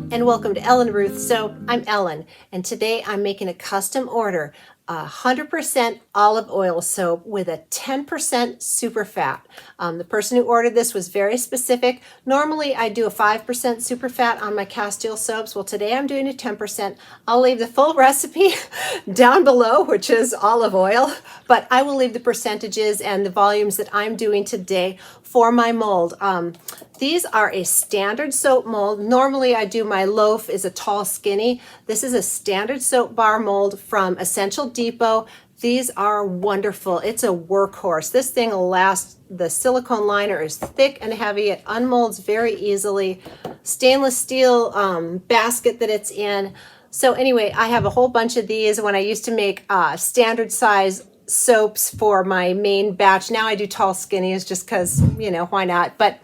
Hello and welcome to Ellen Ruth Soap. I'm Ellen and today I'm making a custom order, 100% olive oil soap with a 10% super fat. The person who ordered this was very specific. Normally I do a 5% super fat on my Castile soaps. Well, today I'm doing a 10%. I'll leave the full recipe down below, which is olive oil, but I will leave the percentages and the volumes that I'm doing today for my mold. These are a standard soap mold. Normally I do my loaf is a tall skinny. This is a standard soap bar mold from Essential Depot. These are wonderful. It's a workhorse. This thing will last. The silicone liner is thick and heavy. It unmolds very easily. Stainless steel basket that it's in. So anyway, I have a whole bunch of these. When I used to make standard size soaps for my main batch, now I do tall skinnies just because, you know, why not? But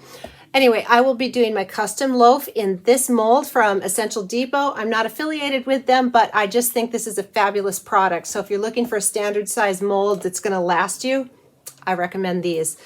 anyway, I will be doing my custom loaf in this mold from Essential Depot. I'm not affiliated with them, but I just think this is a fabulous product. So if you're looking for a standard size mold that's going to last you, I recommend these.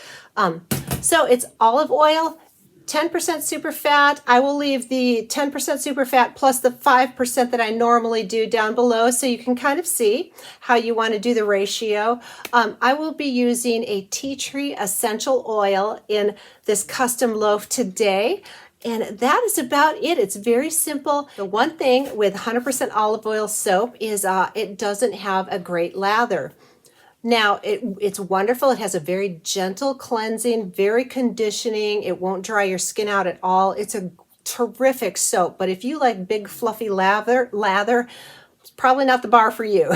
So it's olive oil, 10% super fat. I will leave the 10% super fat plus the 5% that I normally do down below so you can kind of see how you want to do the ratio. I will be using a tea tree essential oil in this custom loaf today. And that is about it. It's very simple. The one thing with 100% olive oil soap is it doesn't have a great lather. Now, it's wonderful. It has a very gentle cleansing, very conditioning. It won't dry your skin out at all. It's a terrific soap, but if you like big fluffy lather, it's probably not the bar for you.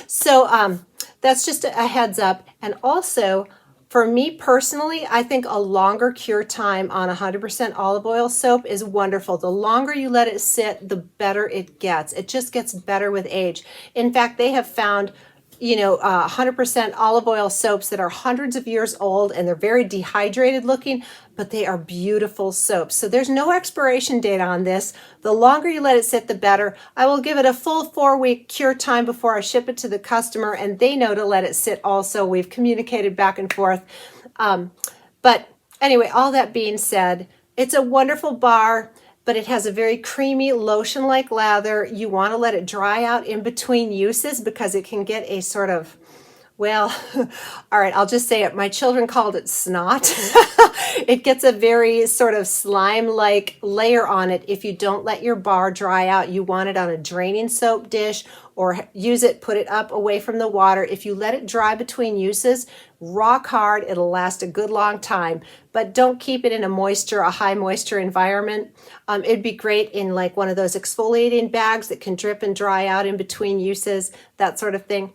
So that's just a heads up. And also, for me personally, I think a longer cure time on 100% olive oil soap is wonderful. The longer you let it sit, the better it gets. It just gets better with age. In fact, they have found 100% olive oil soaps that are hundreds of years old and they're very dehydrated looking, but they are beautiful soaps. So there's no expiration date on this. The longer you let it sit, the better. I will give it a full 4-week cure time before I ship it to the customer, and they know to let it sit also. We've communicated back and forth. But anyway, all that being said, it's a wonderful bar, but it has a very creamy lotion-like lather. You want to let it dry out in between uses because it can get a sort of, well, all right, I'll just say it. My children called it snot. It gets a very sort of slime-like layer on it if you don't let your bar dry out. You want it on a draining soap dish or use it, put it up away from the water. If you let it dry between uses, rock hard, it'll last a good long time, but don't keep it in a high moisture environment. It'd be great in like one of those exfoliating bags that can drip and dry out in between uses, that sort of thing.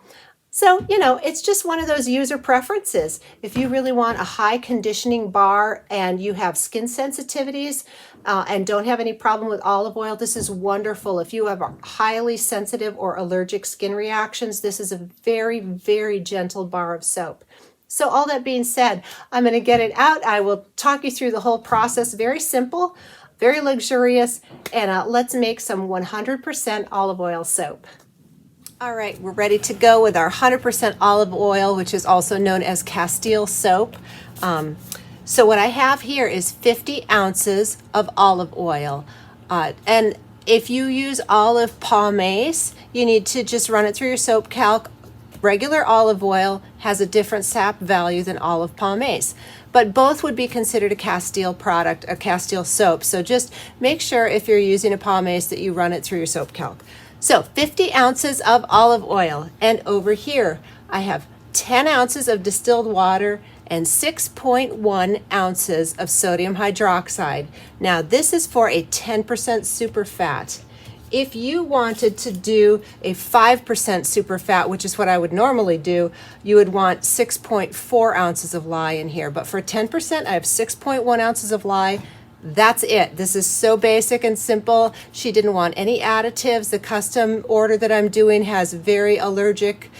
So, it's just one of those user preferences. If you really want a high conditioning bar and you have skin sensitivities and don't have any problem with olive oil, this is wonderful. If you have highly sensitive or allergic skin reactions, this is a very, very gentle bar of soap. So all that being said, I'm going to get it out. I will talk you through the whole process. Very simple, very luxurious, and let's make some 100% olive oil soap. All right, we're ready to go with our 100% olive oil, which is also known as Castile Soap. So what I have here is 50 ounces of olive oil. And if you use olive pomace, you need to just run it through your soap calc. Regular olive oil has a different sap value than olive pomace, but both would be considered a Castile product, a Castile soap. So just make sure if you're using a pomace that you run it through your soap calc. So 50 ounces of olive oil, and over here I have 10 ounces of distilled water and 6.1 ounces of sodium hydroxide. Now this is for a 10% super fat. If you wanted to do a 5% super fat, which is what I would normally do, you would want 6.4 ounces of lye in here. But for 10%, I have 6.1 ounces of lye. That's it. This is so basic and simple. She didn't want any additives. The custom order that I'm doing has very allergic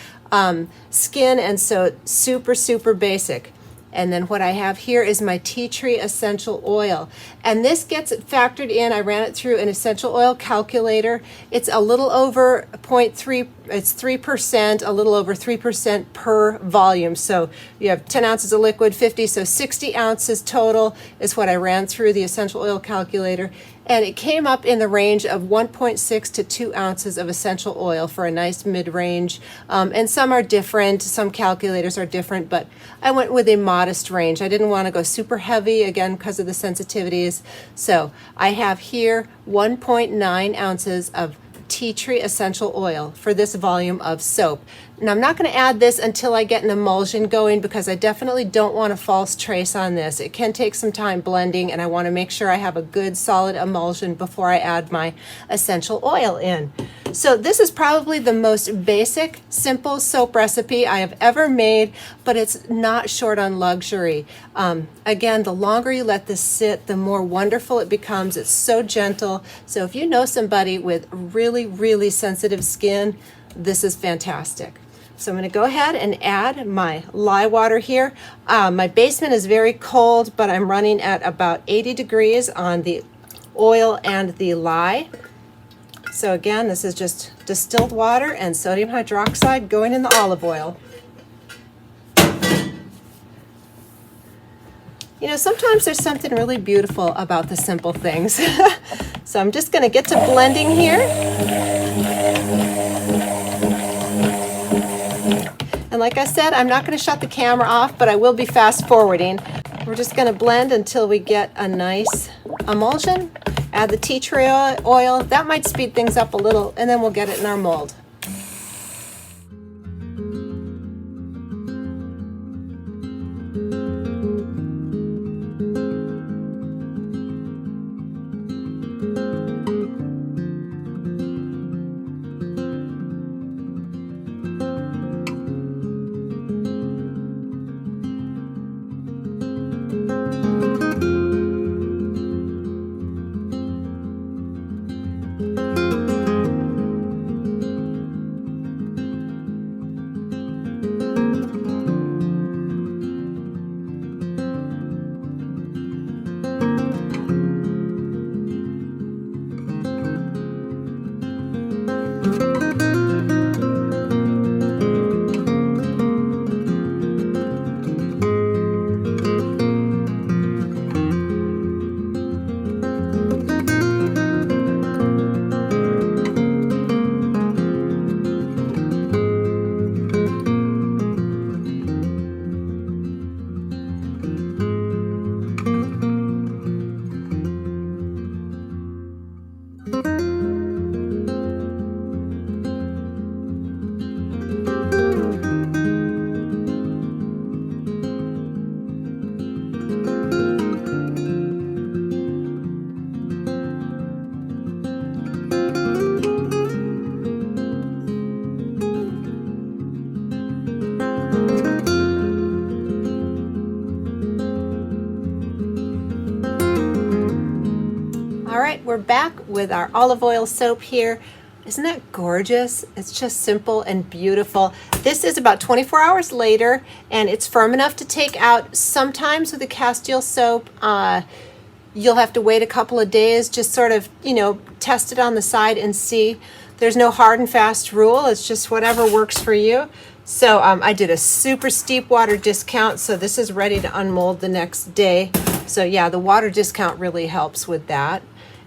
skin, and so super, super basic. And then what I have here is my tea tree essential oil. And this gets factored in. I ran it through an essential oil calculator. It's a little over 0.3, it's 3%, a little over 3% per volume. So you have 10 ounces of liquid, 50, so 60 ounces total is what I ran through the essential oil calculator. And it came up in the range of 1.6 to 2 ounces of essential oil for a nice mid-range. And some are different, some calculators are different, but I went with a modest range. I didn't want to go super heavy, again, because of the sensitivities. So I have here 1.9 ounces of tea tree essential oil for this volume of soap. And I'm not going to add this until I get an emulsion going, because I definitely don't want a false trace on this. It can take some time blending, and I want to make sure I have a good solid emulsion before I add my essential oil in. So this is probably the most basic, simple soap recipe I have ever made, but it's not short on luxury. Again, the longer you let this sit, the more wonderful it becomes. It's so gentle. So if you know somebody with really, really sensitive skin, this is fantastic. So I'm going to go ahead and add my lye water here. My basement is very cold, but I'm running at about 80 degrees on the oil and the lye. So again, this is just distilled water and sodium hydroxide going in the olive oil. You know, sometimes there's something really beautiful about the simple things. So I'm just going to get to blending here. And like I said, I'm not going to shut the camera off, but I will be fast forwarding. We're just going to blend until we get a nice emulsion. Add the tea tree oil. That might speed things up a little, and then we'll get it in our mold. We're back with our olive oil soap here. Isn't that gorgeous? It's just simple and beautiful. This is about 24 hours later, and it's firm enough to take out. Sometimes with the Castile soap, you'll have to wait a couple of days, just sort of, test it on the side and see. There's no hard and fast rule. It's just whatever works for you. So I did a super steep water discount, so this is ready to unmold the next day. So yeah, the water discount really helps with that.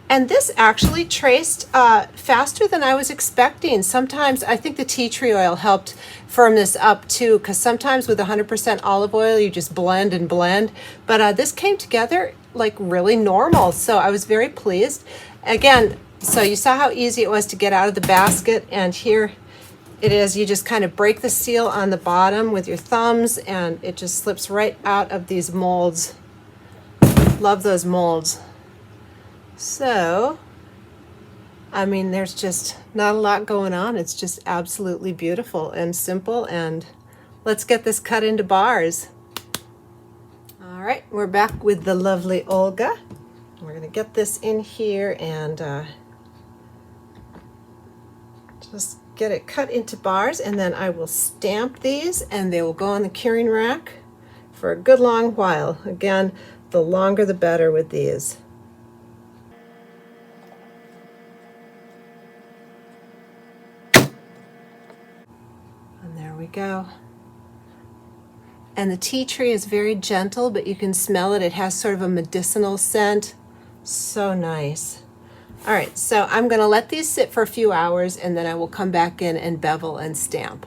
And this actually traced faster than I was expecting. Sometimes I think the tea tree oil helped firm this up too, because sometimes with 100% olive oil, you just blend and blend. But this came together like really normal, so I was very pleased. Again, so you saw how easy it was to get out of the basket, and here it is. You just kind of break the seal on the bottom with your thumbs, and it just slips right out of these molds. Love those molds. So, I mean, there's just not a lot going on. It's just absolutely beautiful and simple, and let's get this cut into bars. All right, we're back with the lovely Olga. We're gonna get this in here and just get it cut into bars, and then I will stamp these and they will go on the curing rack for a good long while. Again, the longer the better with these. We go. And the tea tree is very gentle, but you can smell it. It has sort of a medicinal scent. So nice. All right, so I'm going to let these sit for a few hours and then I will come back in and bevel and stamp.